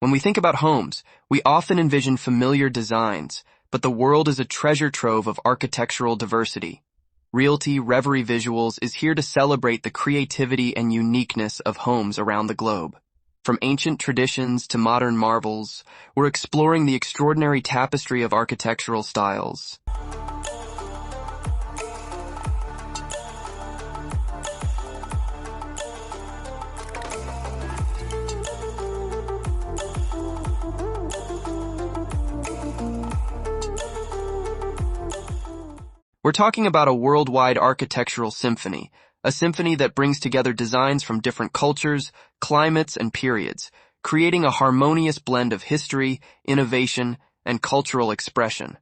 When we think about homes, we often envision familiar designs, but the world is a treasure trove of architectural diversity. RealtyReverieVisuals is here to celebrate the creativity and uniqueness of homes around the globe. From ancient traditions to modern marvels, we're exploring the extraordinary tapestry of architectural styles. We're talking about a worldwide architectural symphony, a symphony that brings together designs from different cultures, climates, and periods, creating a harmonious blend of history, innovation, and cultural expression.